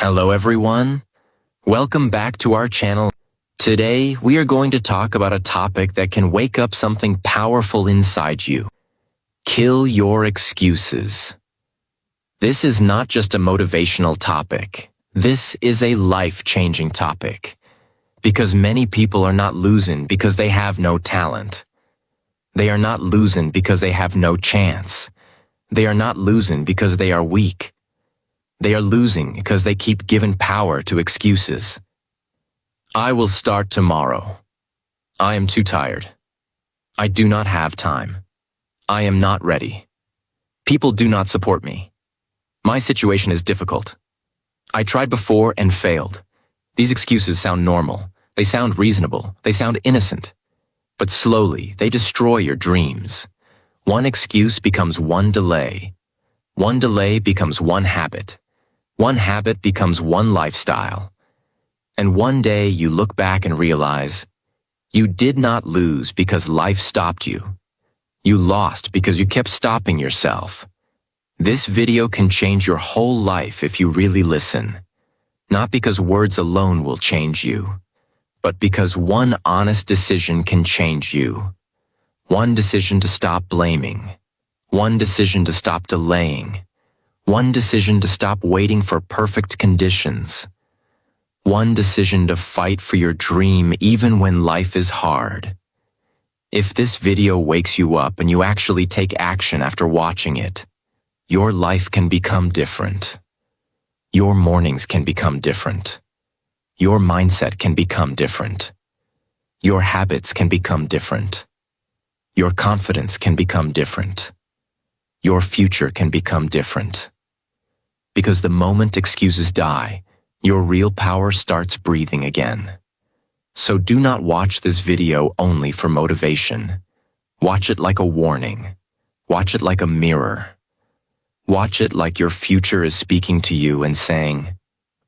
Hello everyone, welcome back to our channel. Today we are going to talk about a topic that can wake up something powerful inside you. Kill your excuses. This is not just a motivational topic. This is a life-changing topic. Because many people are not losing because they have no talent. They are not losing because they have no chance. They are not losing because they are weak. They are losing because they keep giving power to excuses. I will start tomorrow. I am too tired. I do not have time. I am not ready. People do not support me. My situation is difficult. I tried before and failed. These excuses sound normal. They sound reasonable. They sound innocent. But slowly, they destroy your dreams. One excuse becomes one delay. One delay becomes one habit. One habit becomes one lifestyle. And one day you look back and realize, you did not lose because life stopped you. You lost because you kept stopping yourself. This video can change your whole life if you really listen. Not because words alone will change you, but because one honest decision can change you. One decision to stop blaming. One decision to stop delaying. One decision to stop waiting for perfect conditions. One decision to fight for your dream even when life is hard. If this video wakes you up and you actually take action after watching it, your life can become different. Your mornings can become different. Your mindset can become different. Your habits can become different. Your confidence can become different. Your future can become different. Because the moment excuses die, your real power starts breathing again. So do not watch this video only for motivation. Watch it like a warning. Watch it like a mirror. Watch it like your future is speaking to you and saying,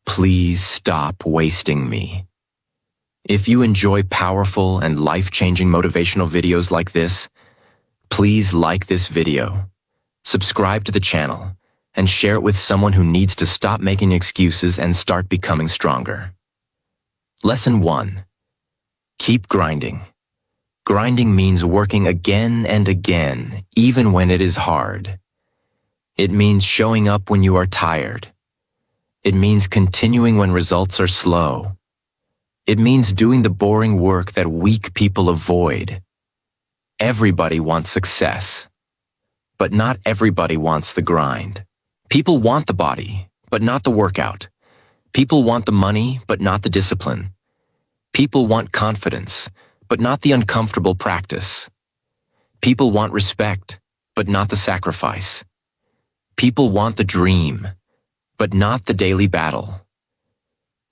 "Please stop wasting me." If you enjoy powerful and life-changing motivational videos like this, please like this video, subscribe to the channel, and share it with someone who needs to stop making excuses and start becoming stronger. Lesson 1. Keep grinding. Grinding means working again and again, even when it is hard. It means showing up when you are tired. It means continuing when results are slow. It means doing the boring work that weak people avoid. Everybody wants success, but not everybody wants the grind. People want the body, but not the workout. People want the money, but not the discipline. People want confidence, but not the uncomfortable practice. People want respect, but not the sacrifice. People want the dream, but not the daily battle.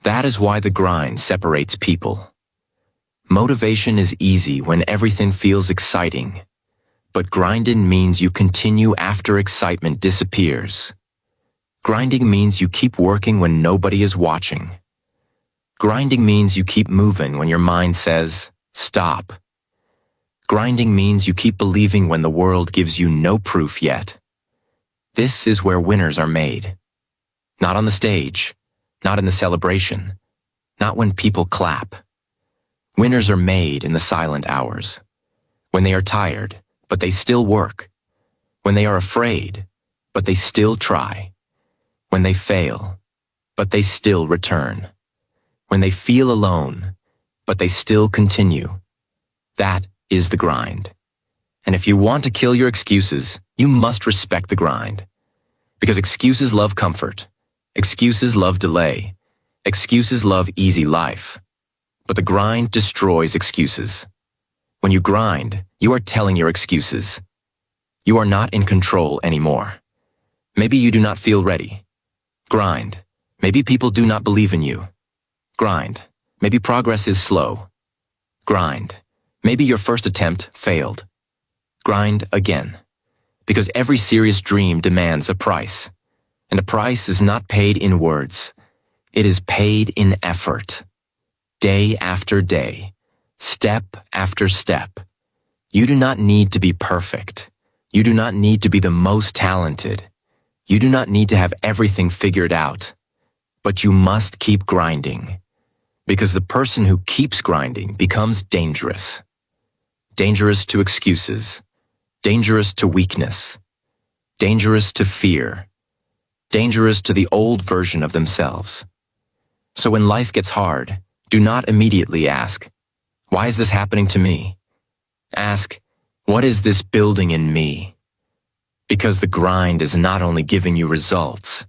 That is why the grind separates people. Motivation is easy when everything feels exciting, but grinding means you continue after excitement disappears. Grinding means you keep working when nobody is watching. Grinding means you keep moving when your mind says, "Stop." Grinding means you keep believing when the world gives you no proof yet. This is where winners are made. Not on the stage, not in the celebration, not when people clap. Winners are made in the silent hours. When they are tired, but they still work. When they are afraid, but they still try. When they fail, but they still return. When they feel alone, but they still continue. That is the grind. And if you want to kill your excuses, you must respect the grind. Because excuses love comfort. Excuses love delay. Excuses love easy life. But the grind destroys excuses. When you grind, you are telling your excuses. You are not in control anymore. Maybe you do not feel ready. Grind. Maybe people do not believe in you. Grind. Maybe progress is slow. Grind. Maybe your first attempt failed. Grind again. Because every serious dream demands a price. And a price is not paid in words. It is paid in effort. Day after day. Step after step. You do not need to be perfect. You do not need to be the most talented. You do not need to have everything figured out. But you must keep grinding, because the person who keeps grinding becomes dangerous. Dangerous to excuses, dangerous to weakness, dangerous to fear, dangerous to the old version of themselves. So when life gets hard, do not immediately ask, "Why is this happening to me?" Ask, "What is this building in me?" Because the grind is not only giving you results,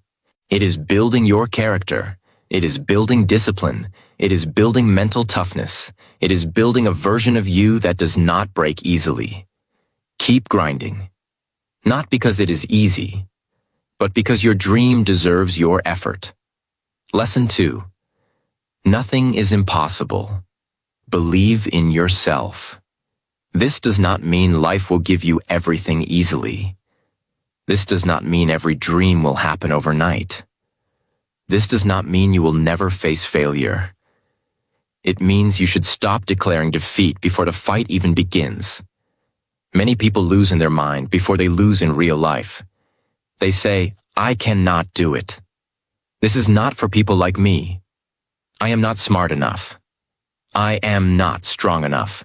it is building your character, it is building discipline, it is building mental toughness, it is building a version of you that does not break easily. Keep grinding, not because it is easy, but because your dream deserves your effort. Lesson 2. Nothing is impossible. Believe in yourself. This does not mean life will give you everything easily. This does not mean every dream will happen overnight. This does not mean you will never face failure. It means you should stop declaring defeat before the fight even begins. Many people lose in their mind before they lose in real life. They say, "I cannot do it. This is not for people like me. I am not smart enough. I am not strong enough.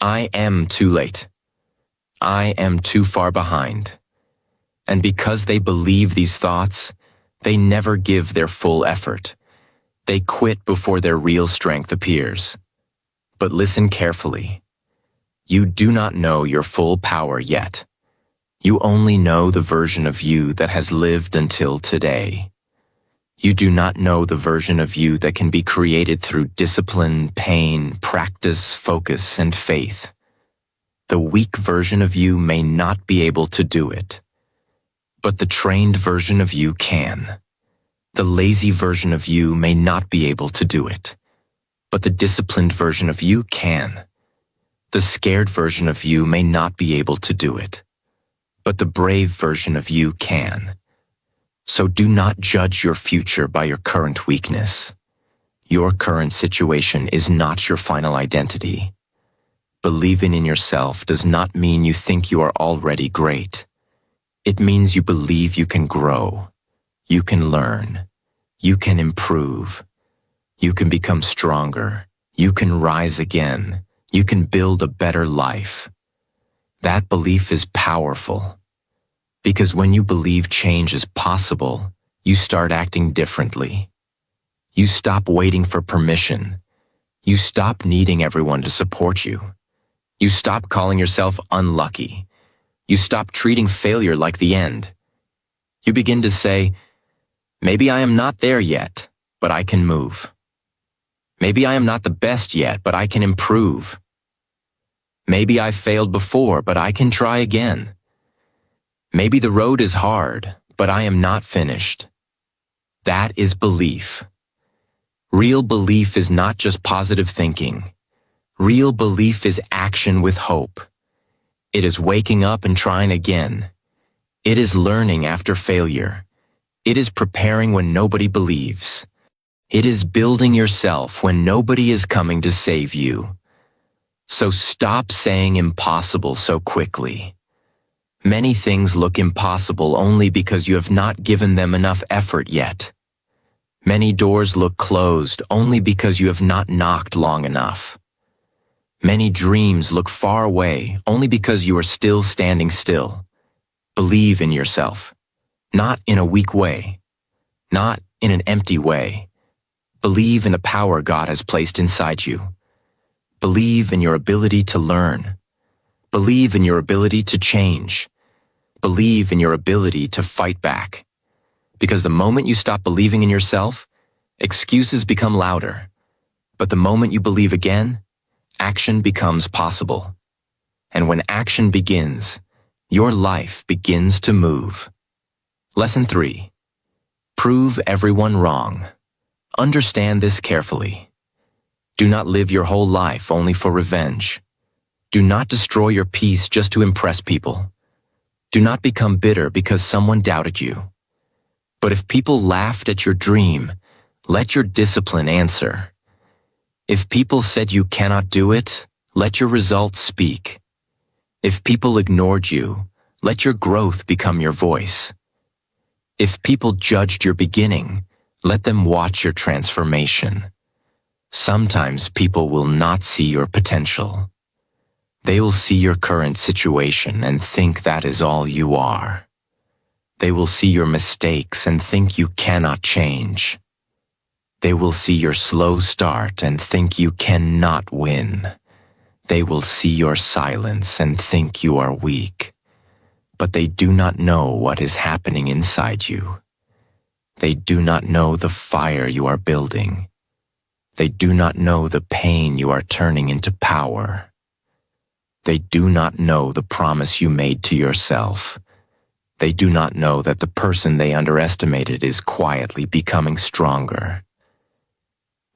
I am too late. I am too far behind." And because they believe these thoughts, they never give their full effort. They quit before their real strength appears. But listen carefully. You do not know your full power yet. You only know the version of you that has lived until today. You do not know the version of you that can be created through discipline, pain, practice, focus, and faith. The weak version of you may not be able to do it. But the trained version of you can. The lazy version of you may not be able to do it. But the disciplined version of you can. The scared version of you may not be able to do it. But the brave version of you can. So do not judge your future by your current weakness. Your current situation is not your final identity. Believing in yourself does not mean you think you are already great. It means you believe you can grow, you can learn, you can improve, you can become stronger, you can rise again, you can build a better life. That belief is powerful, because when you believe change is possible, you start acting differently. You stop waiting for permission. You stop needing everyone to support you. You stop calling yourself unlucky. You stop treating failure like the end. You begin to say, "Maybe I am not there yet, but I can move. Maybe I am not the best yet, but I can improve. Maybe I failed before, but I can try again. Maybe the road is hard, but I am not finished." That is belief. Real belief is not just positive thinking. Real belief is action with hope. It is waking up and trying again. It is learning after failure. It is preparing when nobody believes. It is building yourself when nobody is coming to save you. So stop saying impossible so quickly. Many things look impossible only because you have not given them enough effort yet. Many doors look closed only because you have not knocked long enough. Many dreams look far away only because you are still standing still. Believe in yourself, not in a weak way, not in an empty way. Believe in the power God has placed inside you. Believe in your ability to learn. Believe in your ability to change. Believe in your ability to fight back. Because the moment you stop believing in yourself, excuses become louder. But the moment you believe again, action becomes possible. And when action begins, your life begins to move. Lesson 3. Prove everyone wrong. Understand this carefully. Do not live your whole life only for revenge. Do not destroy your peace just to impress people. Do not become bitter because someone doubted you. But if people laughed at your dream, let your discipline answer. If people said you cannot do it, let your results speak. If people ignored you, let your growth become your voice. If people judged your beginning, Let them watch your transformation. Sometimes people will not see your potential. They will see your current situation and think that is all you are. They will see your mistakes and think you cannot change. They will see your slow start and think you cannot win. They will see your silence and think you are weak. But they do not know what is happening inside you. They do not know the fire you are building. They do not know the pain you are turning into power. They do not know the promise you made to yourself. They do not know that the person they underestimated is quietly becoming stronger.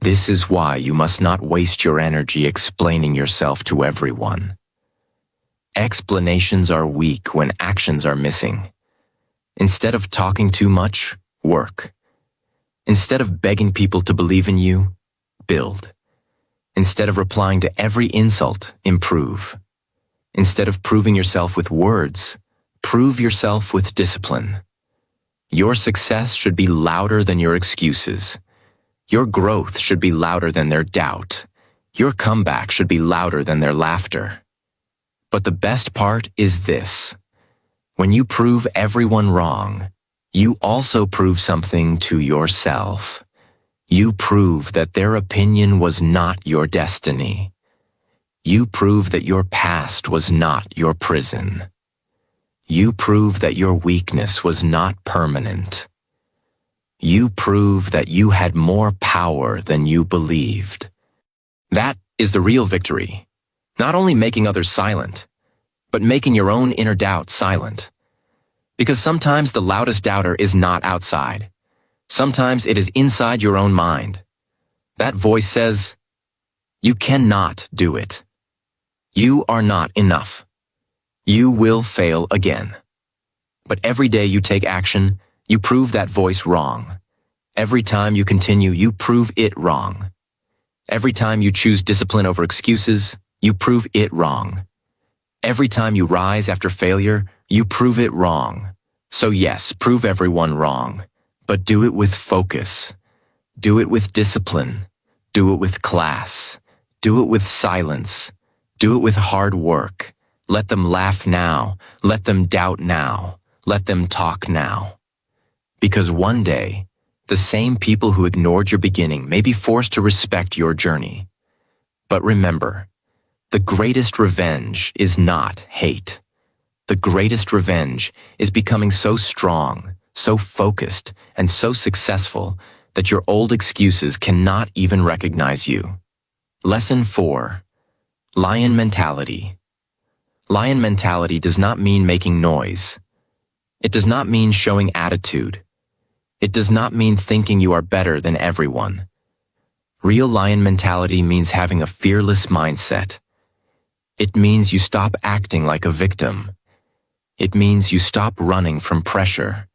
This is why you must not waste your energy explaining yourself to everyone. Explanations are weak when actions are missing. Instead of talking too much, work. Instead of begging people to believe in you, build. Instead of replying to every insult, improve. Instead of proving yourself with words, prove yourself with discipline. Your success should be louder than your excuses. Your growth should be louder than their doubt. Your comeback should be louder than their laughter. But the best part is this. When you prove everyone wrong, you also prove something to yourself. You prove that their opinion was not your destiny. You prove that your past was not your prison. You prove that your weakness was not permanent. You prove that you had more power than you believed. That is the real victory. Not only making others silent, but making your own inner doubt silent. Because sometimes the loudest doubter is not outside. Sometimes it is inside your own mind. That voice says, "You cannot do it. You are not enough. You will fail again." But every day you take action, you prove that voice wrong. Every time you continue, you prove it wrong. Every time you choose discipline over excuses, you prove it wrong. Every time you rise after failure, you prove it wrong. So yes, prove everyone wrong, but do it with focus. Do it with discipline. Do it with class. Do it with silence. Do it with hard work. Let them laugh now. Let them doubt now. Let them talk now. Because one day, the same people who ignored your beginning may be forced to respect your journey. But remember, the greatest revenge is not hate. The greatest revenge is becoming so strong, so focused, and so successful that your old excuses cannot even recognize you. Lesson 4. Lion mentality. Lion mentality does not mean making noise. It does not mean showing attitude. It does not mean thinking you are better than everyone. Real lion mentality means having a fearless mindset. It means you stop acting like a victim. It means you stop running from pressure.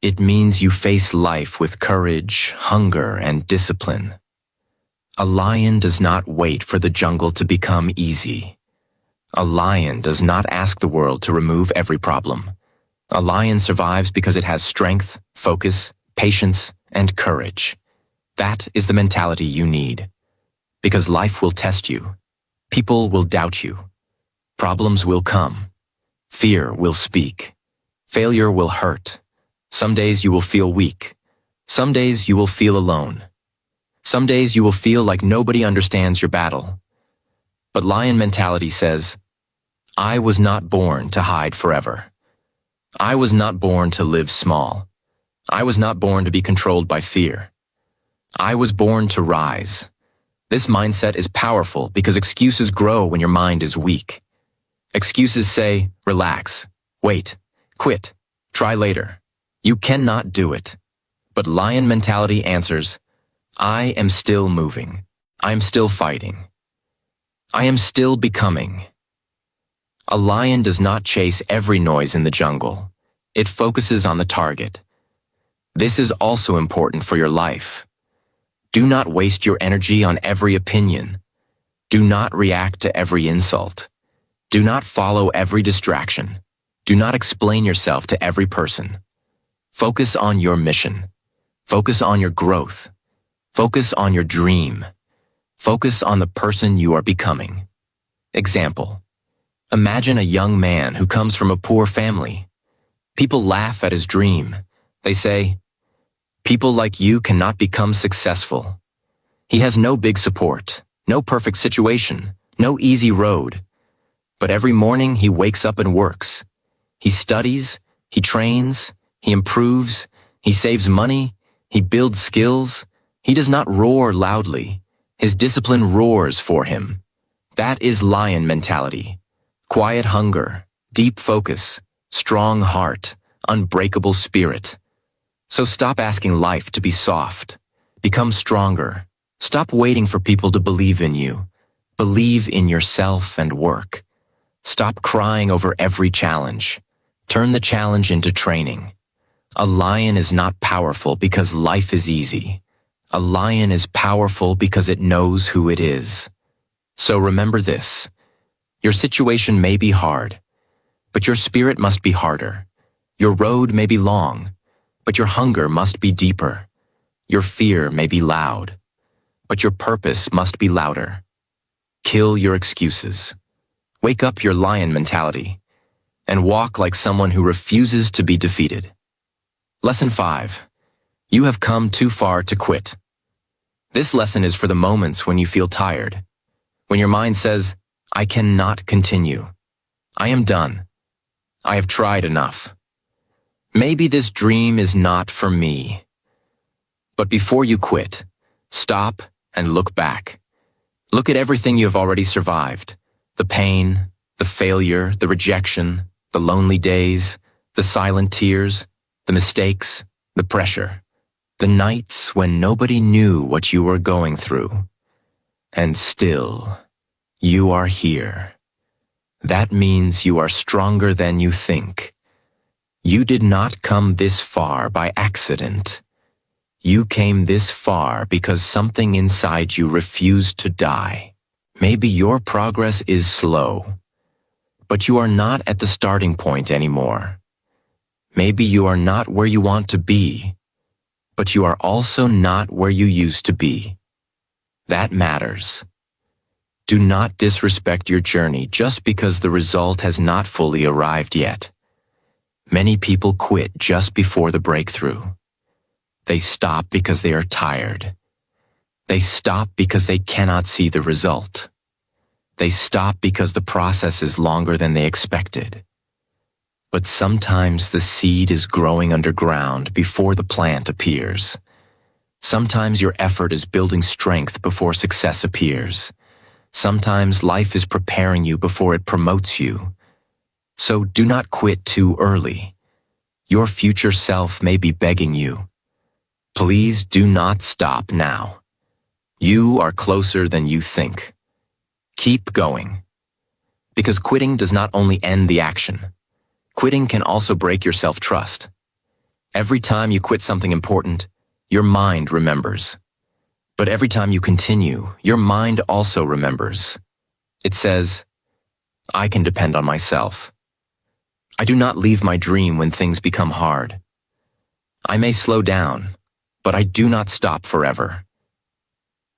It means you face life with courage, hunger, and discipline. A lion does not wait for the jungle to become easy. A lion does not ask the world to remove every problem. A lion survives because it has strength, focus, patience, and courage. That is the mentality you need. Because life will test you. People will doubt you. Problems will come. Fear will speak. Failure will hurt. Some days you will feel weak. Some days you will feel alone. Some days you will feel like nobody understands your battle. But lion mentality says, I was not born to hide forever. I was not born to live small. I was not born to be controlled by fear. I was born to rise. This mindset is powerful because excuses grow when your mind is weak. Excuses say, relax, wait, quit, try later. You cannot do it. But lion mentality answers, I am still moving. I am still fighting. I am still becoming. A lion does not chase every noise in the jungle. It focuses on the target. This is also important for your life. Do not waste your energy on every opinion. Do not react to every insult. Do not follow every distraction. Do not explain yourself to every person. Focus on your mission. Focus on your growth. Focus on your dream. Focus on the person you are becoming. Example: imagine a young man who comes from a poor family. People laugh at his dream. They say, "People like you cannot become successful." He has no big support, no perfect situation, no easy road. But every morning he wakes up and works. He studies, he trains, he improves, he saves money, he builds skills. He does not roar loudly. His discipline roars for him. That is lion mentality. Quiet hunger, deep focus, strong heart, unbreakable spirit. So stop asking life to be soft. Become stronger. Stop waiting for people to believe in you. Believe in yourself and work. Stop crying over every challenge. Turn the challenge into training. A lion is not powerful because life is easy. A lion is powerful because it knows who it is. So remember this. Your situation may be hard, but your spirit must be harder. Your road may be long, but your hunger must be deeper. Your fear may be loud, but your purpose must be louder. Kill your excuses. Wake up your lion mentality and walk like someone who refuses to be defeated. Lesson 5. You have come too far to quit. This lesson is for the moments when you feel tired, when your mind says, "I cannot continue. I am done. I have tried enough. Maybe this dream is not for me." But before you quit, stop and look back. Look at everything you have already survived. The pain, the failure, the rejection, the lonely days, the silent tears, the mistakes, the pressure, the nights when nobody knew what you were going through. And still, you are here. That means you are stronger than you think. You did not come this far by accident. You came this far because something inside you refused to die. Maybe your progress is slow, but you are not at the starting point anymore. Maybe you are not where you want to be, but you are also not where you used to be. That matters. Do not disrespect your journey just because the result has not fully arrived yet. Many people quit just before the breakthrough. They stop because they are tired. They stop because they cannot see the result. They stop because the process is longer than they expected. But sometimes the seed is growing underground before the plant appears. Sometimes your effort is building strength before success appears. Sometimes life is preparing you before it promotes you. So do not quit too early. Your future self may be begging you. Please do not stop now. You are closer than you think. Keep going. Because quitting does not only end the action. Quitting can also break your self-trust. Every time you quit something important, your mind remembers. But every time you continue, your mind also remembers. It says, "I can depend on myself. I do not leave my dream when things become hard. I may slow down, but I do not stop forever."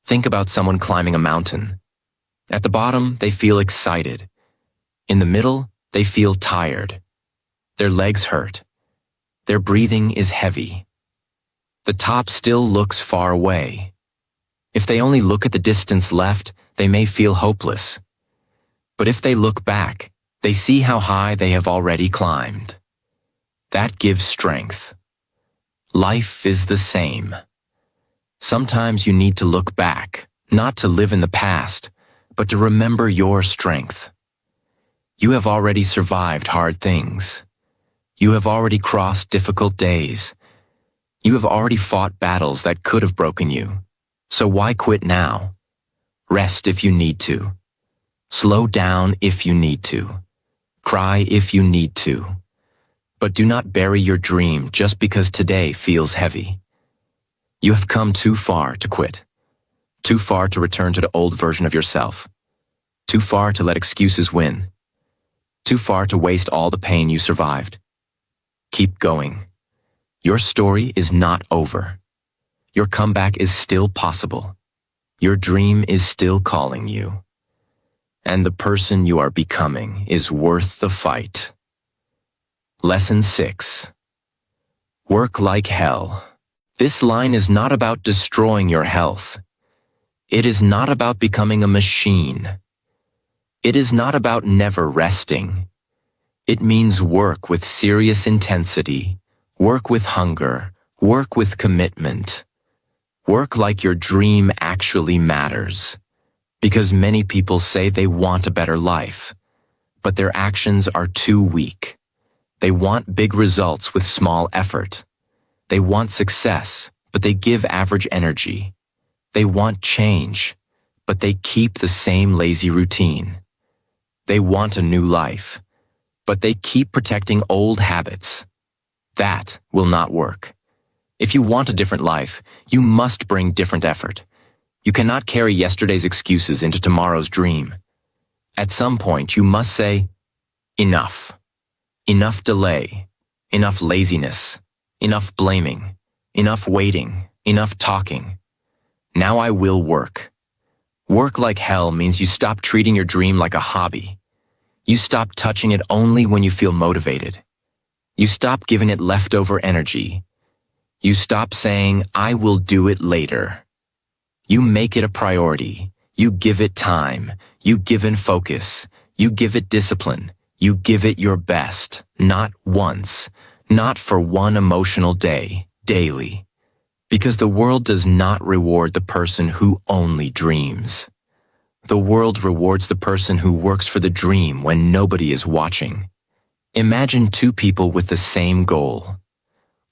Think about someone climbing a mountain. At the bottom, they feel excited. In the middle, they feel tired. Their legs hurt. Their breathing is heavy. The top still looks far away. If they only look at the distance left, they may feel hopeless. But if they look back, they see how high they have already climbed. That gives strength. Life is the same. Sometimes you need to look back, not to live in the past, but to remember your strength. You have already survived hard things. You have already crossed difficult days. You have already fought battles that could have broken you. So why quit now? Rest if you need to. Slow down if you need to. Cry if you need to. But do not bury your dream just because today feels heavy. You have come too far to quit. Too far to return to the old version of yourself. Too far to let excuses win. Too far to waste all the pain you survived. Keep going. Your story is not over. Your comeback is still possible. Your dream is still calling you. And the person you are becoming is worth the fight. Lesson 6. Work like hell. This line is not about destroying your health. It is not about becoming a machine. It is not about never resting. It means work with serious intensity, work with hunger, work with commitment. Work like your dream actually matters. Because many people say they want a better life, but their actions are too weak. They want big results with small effort. They want success, but they give average energy. They want change, but they keep the same lazy routine. They want a new life, but they keep protecting old habits. That will not work. If you want a different life, you must bring different effort. You cannot carry yesterday's excuses into tomorrow's dream. At some point, you must say, enough. Enough delay. Enough laziness. Enough blaming. Enough waiting. Enough talking. Now I will work. Work like hell means you stop treating your dream like a hobby. You stop touching it only when you feel motivated. You stop giving it leftover energy. You stop saying, I will do it later. You make it a priority. You give it time. You give it focus. You give it discipline. You give it your best, not once, not for one emotional day, daily. Because the world does not reward the person who only dreams. The world rewards the person who works for the dream when nobody is watching. Imagine two people with the same goal.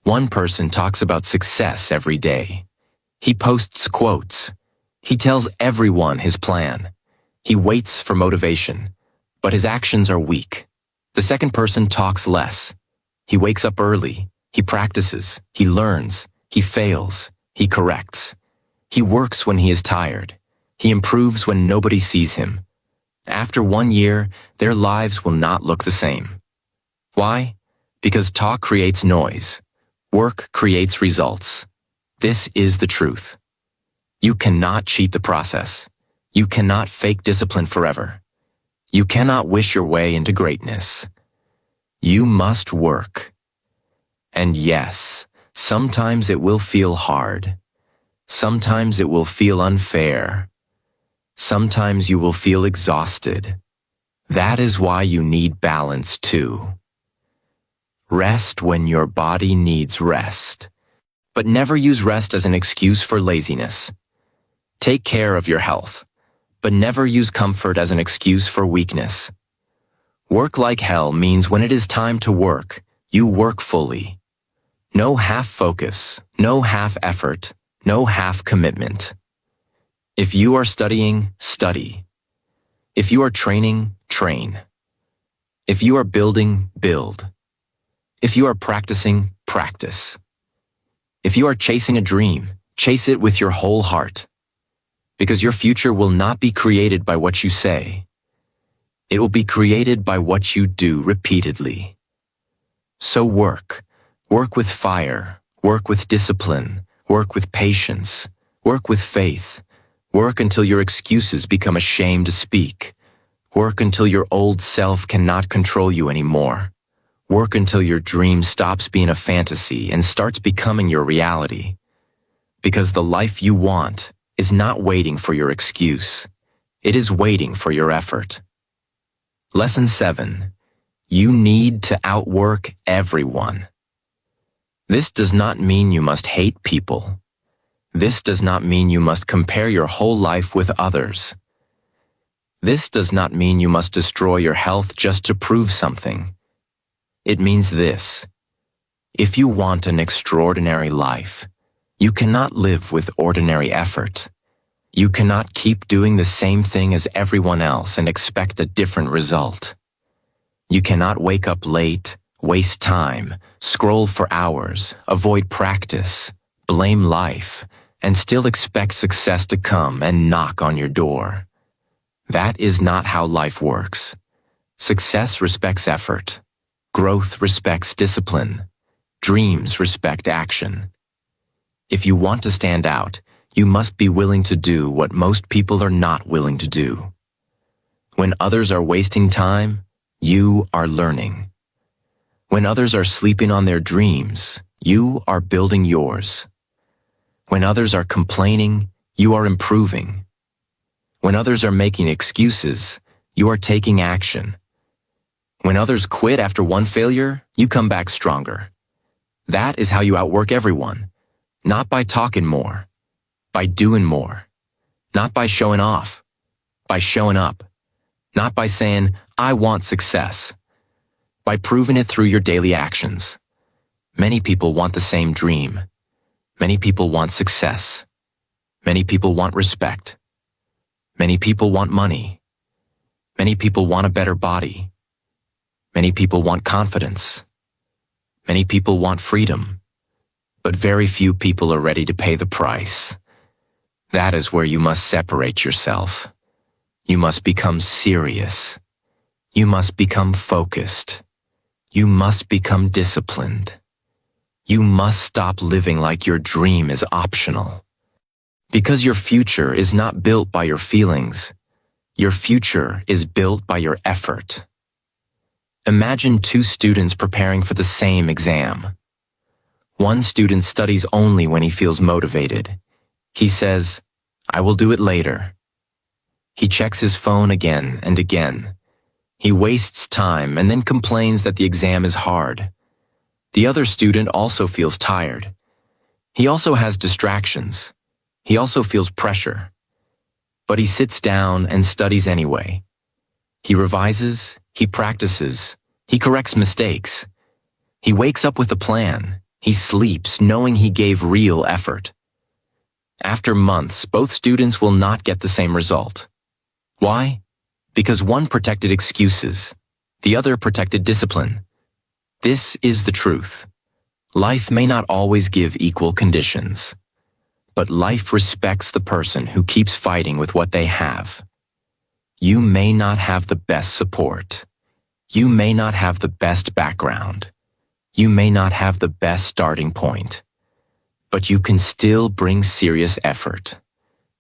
One person talks about success every day. He posts quotes. He tells everyone his plan. He waits for motivation, but his actions are weak. The second person talks less. He wakes up early. He practices. He learns. He fails. He corrects. He works when he is tired. He improves when nobody sees him. After 1 year, their lives will not look the same. Why? Because talk creates noise. Work creates results. This is the truth. You cannot cheat the process. You cannot fake discipline forever. You cannot wish your way into greatness. You must work. And yes, sometimes it will feel hard. Sometimes it will feel unfair. Sometimes you will feel exhausted. That is why you need balance too. Rest when your body needs rest. But never use rest as an excuse for laziness. Take care of your health, but never use comfort as an excuse for weakness. Work like hell means when it is time to work, you work fully. No half focus, no half effort, no half commitment. If you are studying, study. If you are training, train. If you are building, build. If you are practicing, practice. If you are chasing a dream, chase it with your whole heart. Because your future will not be created by what you say. It will be created by what you do repeatedly. So work. Work with fire. Work with discipline. Work with patience. Work with faith. Work until your excuses become a shame to speak. Work until your old self cannot control you anymore. Work until your dream stops being a fantasy and starts becoming your reality. Because the life you want is not waiting for your excuse. It is waiting for your effort. Lesson 7. You need to outwork everyone. This does not mean you must hate people. This does not mean you must compare your whole life with others. This does not mean you must destroy your health just to prove something. It means this. If you want an extraordinary life, you cannot live with ordinary effort. You cannot keep doing the same thing as everyone else and expect a different result. You cannot wake up late, waste time, scroll for hours, avoid practice, blame life, and still expect success to come and knock on your door. That is not how life works. Success respects effort. Growth respects discipline. Dreams respect action. If you want to stand out, you must be willing to do what most people are not willing to do. When others are wasting time, you are learning. When others are sleeping on their dreams, you are building yours. When others are complaining, you are improving. When others are making excuses, you are taking action. When others quit after one failure, you come back stronger. That is how you outwork everyone. Not by talking more, by doing more. Not by showing off, by showing up. Not by saying, I want success. By proving it through your daily actions. Many people want the same dream. Many people want success. Many people want respect. Many people want money. Many people want a better body. Many people want confidence. Many people want freedom. But very few people are ready to pay the price. That is where you must separate yourself. You must become serious. You must become focused. You must become disciplined. You must stop living like your dream is optional. Because your future is not built by your feelings. Your future is built by your effort. Imagine two students preparing for the same exam. One student studies only when he feels motivated. He says, I will do it later. He checks his phone again and again. He wastes time and then complains that the exam is hard. The other student also feels tired. He also has distractions. He also feels pressure. But he sits down and studies anyway. He revises, he practices, he corrects mistakes. He wakes up with a plan. He sleeps knowing he gave real effort. After months, both students will not get the same result. Why? Because one protected excuses, the other protected discipline. This is the truth. Life may not always give equal conditions, but life respects the person who keeps fighting with what they have. You may not have the best support. You may not have the best background. You may not have the best starting point, but you can still bring serious effort.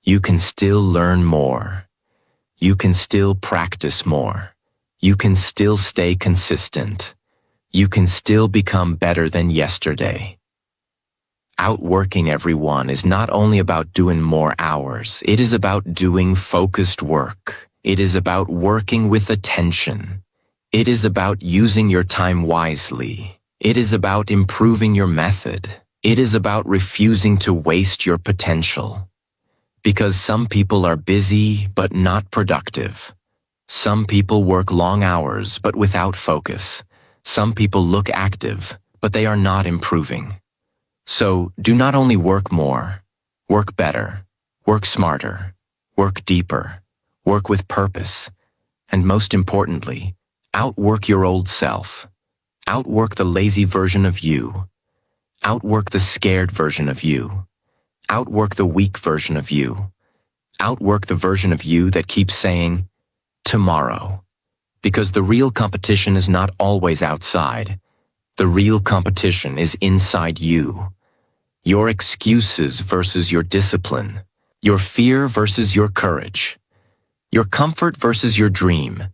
You can still learn more. You can still practice more. You can still stay consistent. You can still become better than yesterday. Outworking everyone is not only about doing more hours, it is about doing focused work. It is about working with attention. It is about using your time wisely. It is about improving your method. It is about refusing to waste your potential. Because some people are busy but not productive. Some people work long hours but without focus. Some people look active, but they are not improving. So do not only work more, work better, work smarter, work deeper, work with purpose, and most importantly, outwork your old self. Outwork the lazy version of you. Outwork the scared version of you. Outwork the weak version of you. Outwork the version of you that keeps saying, tomorrow. Because the real competition is not always outside. The real competition is inside you. Your excuses versus your discipline. Your fear versus your courage. Your comfort versus your dream.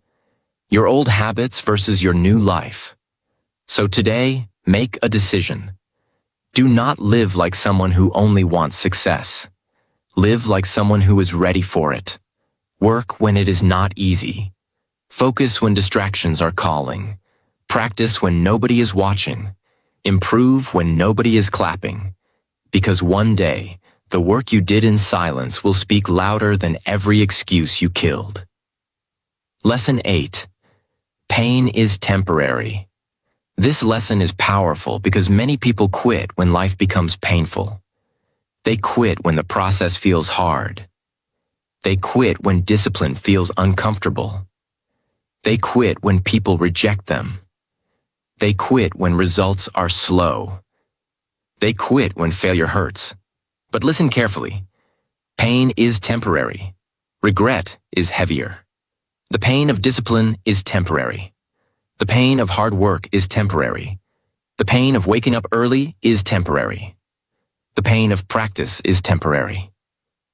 Your old habits versus your new life. So today, make a decision. Do not live like someone who only wants success. Live like someone who is ready for it. Work when it is not easy. Focus when distractions are calling. Practice when nobody is watching. Improve when nobody is clapping. Because one day, the work you did in silence will speak louder than every excuse you killed. Lesson 8. Pain is temporary. This lesson is powerful because many people quit when life becomes painful. They quit when the process feels hard. They quit when discipline feels uncomfortable. They quit when people reject them. They quit when results are slow. They quit when failure hurts. But listen carefully. Pain is temporary. Regret is heavier. The pain of discipline is temporary. The pain of hard work is temporary. The pain of waking up early is temporary. The pain of practice is temporary.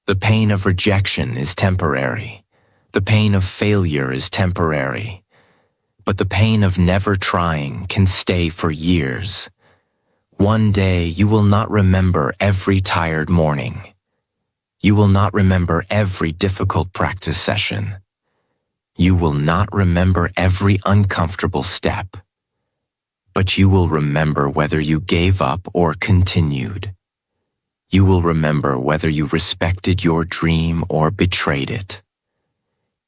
The pain of rejection is temporary. The pain of failure is temporary. But the pain of never trying can stay for years. One day you will not remember every tired morning. You will not remember every difficult practice session. You will not remember every uncomfortable step. But you will remember whether you gave up or continued. You will remember whether you respected your dream or betrayed it.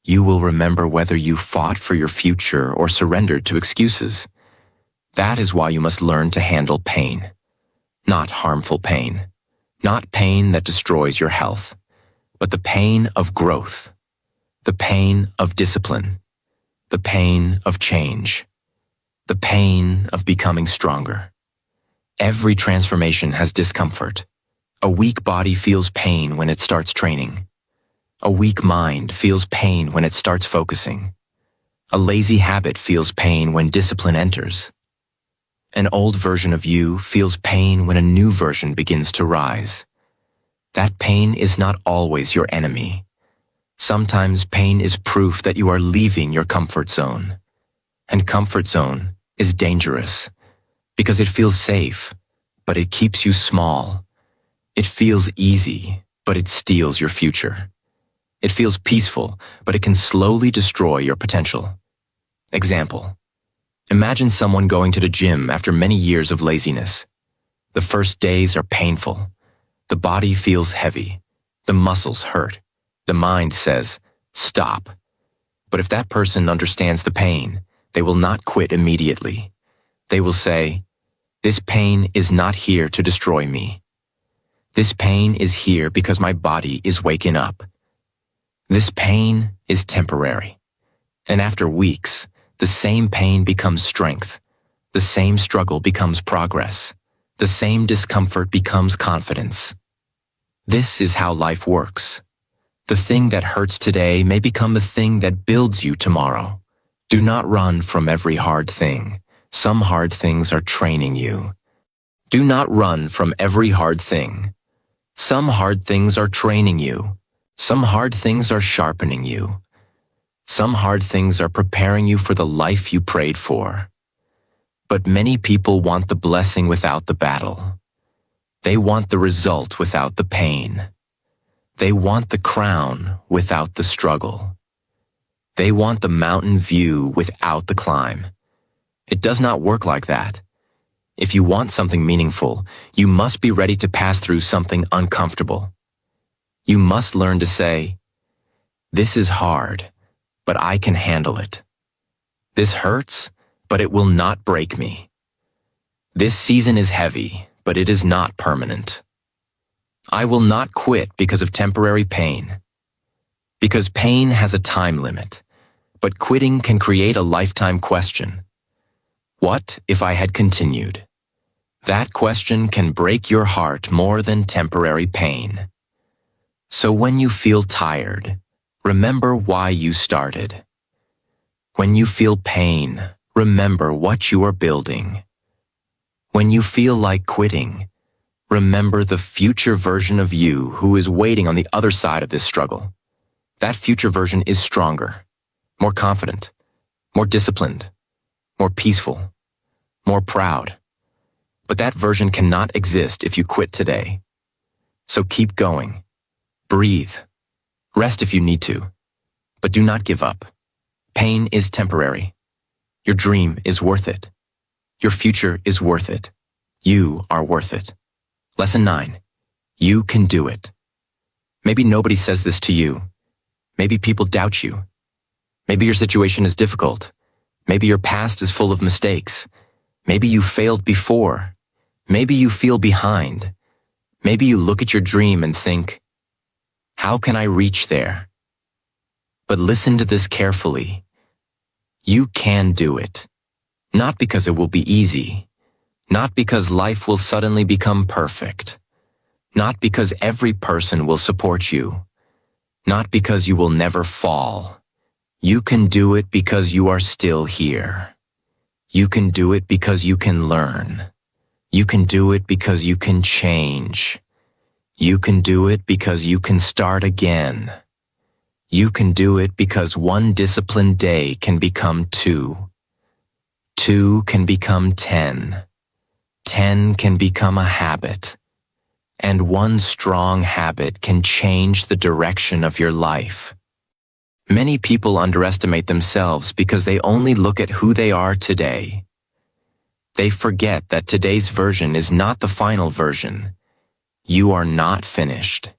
You will remember whether you fought for your future or surrendered to excuses. That is why you must learn to handle pain. Not harmful pain. Not pain that destroys your health, but the pain of growth. The pain of discipline. The pain of change. The pain of becoming stronger. Every transformation has discomfort. A weak body feels pain when it starts training. A weak mind feels pain when it starts focusing. A lazy habit feels pain when discipline enters. An old version of you feels pain when a new version begins to rise. That pain is not always your enemy. Sometimes pain is proof that you are leaving your comfort zone. And comfort zone is dangerous because it feels safe, but it keeps you small. It feels easy, but it steals your future. It feels peaceful, but it can slowly destroy your potential. Example: imagine someone going to the gym after many years of laziness. The first days are painful. The body feels heavy. The muscles hurt. The mind says, stop. But if that person understands the pain, they will not quit immediately. They will say, this pain is not here to destroy me. This pain is here because my body is waking up. This pain is temporary. And after weeks, the same pain becomes strength. The same struggle becomes progress. The same discomfort becomes confidence. This is how life works. The thing that hurts today may become the thing that builds you tomorrow. Do not run from every hard thing. Some hard things are training you. Do not run from every hard thing. Some hard things are training you. Some hard things are sharpening you. Some hard things are preparing you for the life you prayed for. But many people want the blessing without the battle. They want the result without the pain. They want the crown without the struggle. They want the mountain view without the climb. It does not work like that. If you want something meaningful, you must be ready to pass through something uncomfortable. You must learn to say, this is hard, but I can handle it. This hurts, but it will not break me. This season is heavy, but it is not permanent. I will not quit because of temporary pain. Because pain has a time limit, but quitting can create a lifetime question. What if I had continued? That question can break your heart more than temporary pain. So when you feel tired, remember why you started. When you feel pain, remember what you are building. When you feel like quitting, remember the future version of you who is waiting on the other side of this struggle. That future version is stronger, more confident, more disciplined, more peaceful, more proud. But that version cannot exist if you quit today. So keep going. Breathe. Rest if you need to. But do not give up. Pain is temporary. Your dream is worth it. Your future is worth it. You are worth it. Lesson 9. You can do it. Maybe nobody says this to you. Maybe people doubt you. Maybe your situation is difficult. Maybe your past is full of mistakes. Maybe you failed before. Maybe you feel behind. Maybe you look at your dream and think, how can I reach there? But listen to this carefully. You can do it. Not because it will be easy. Not because life will suddenly become perfect. Not because every person will support you. Not because you will never fall. You can do it because you are still here. You can do it because you can learn. You can do it because you can change. You can do it because you can start again. You can do it because one disciplined day can become 2. 2 can become 10. 10 can become a habit. And one strong habit can change the direction of your life. Many people underestimate themselves because they only look at who they are today. They forget that today's version is not the final version. You are not finished.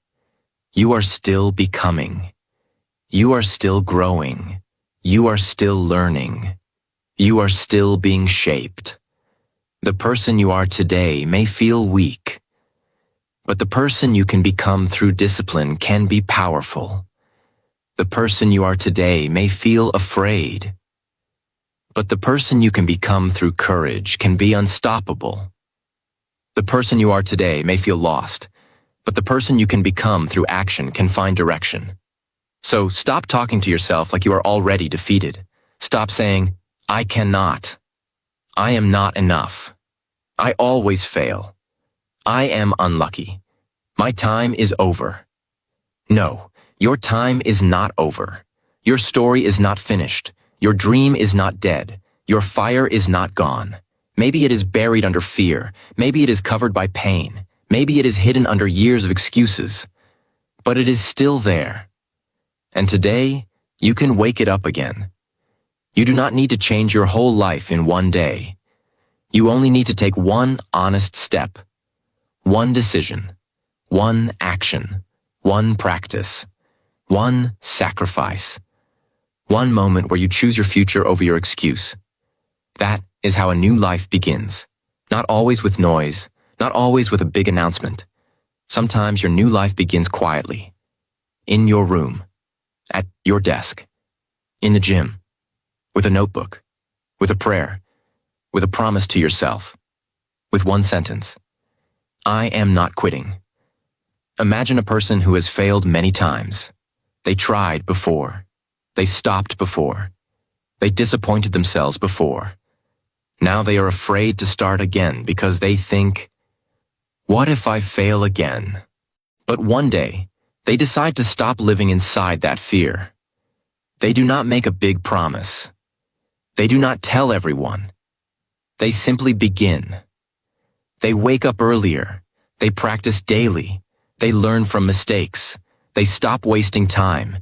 You are still becoming. You are still growing. You are still learning. You are still being shaped. The person you are today may feel weak, but the person you can become through discipline can be powerful. The person you are today may feel afraid, but the person you can become through courage can be unstoppable. The person you are today may feel lost, but the person you can become through action can find direction. So stop talking to yourself like you are already defeated. Stop saying, I cannot. I am not enough. I always fail. I am unlucky. My time is over. No. Your time is not over. Your story is not finished. Your dream is not dead. Your fire is not gone. Maybe it is buried under fear. Maybe it is covered by pain. Maybe it is hidden under years of excuses. But it is still there. And today, you can wake it up again. You do not need to change your whole life in one day. You only need to take one honest step, one decision, one action, one practice. One sacrifice. One moment where you choose your future over your excuse. That is how a new life begins. Not always with noise, not always with a big announcement. Sometimes your new life begins quietly. In your room, at your desk, in the gym, with a notebook, with a prayer, with a promise to yourself, with one sentence. I am not quitting. Imagine a person who has failed many times. They tried before. They stopped before. They disappointed themselves before. Now they are afraid to start again because they think, what if I fail again? But one day, they decide to stop living inside that fear. They do not make a big promise. They do not tell everyone. They simply begin. They wake up earlier. They practice daily. They learn from mistakes. They stop wasting time.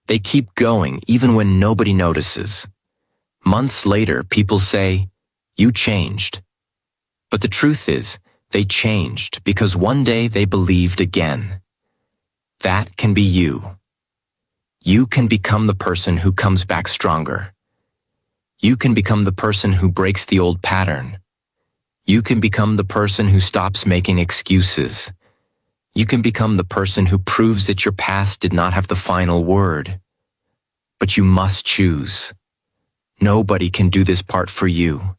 They keep going even when nobody notices. Months later, people say, you changed. But the truth is, they changed because one day they believed again. That can be you. You can become the person who comes back stronger. You can become the person who breaks the old pattern. You can become the person who stops making excuses. You can become the person who proves that your past did not have the final word. But you must choose. Nobody can do this part for you.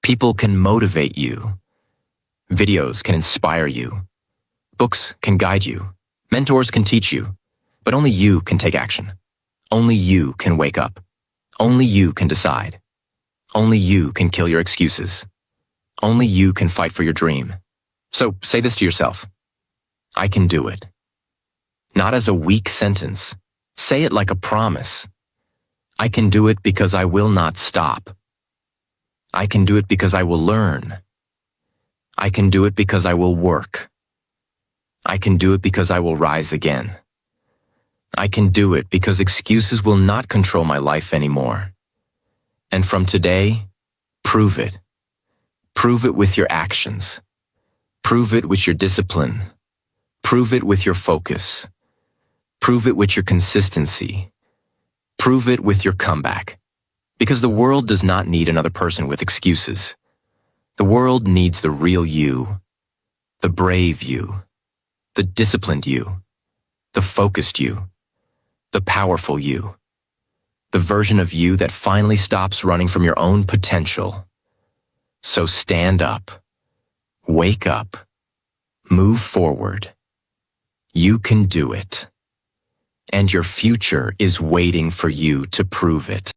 People can motivate you. Videos can inspire you. Books can guide you. Mentors can teach you. But only you can take action. Only you can wake up. Only you can decide. Only you can kill your excuses. Only you can fight for your dream. So say this to yourself. I can do it. Not as a weak sentence. Say it like a promise. I can do it because I will not stop. I can do it because I will learn. I can do it because I will work. I can do it because I will rise again. I can do it because excuses will not control my life anymore. And from today, prove it. Prove it with your actions. Prove it with your discipline. Prove it with your focus. Prove it with your consistency. Prove it with your comeback. Because the world does not need another person with excuses. The world needs the real you, the brave you, the disciplined you, the focused you, the powerful you, the version of you that finally stops running from your own potential. So stand up, wake up, move forward. You can do it. And your future is waiting for you to prove it.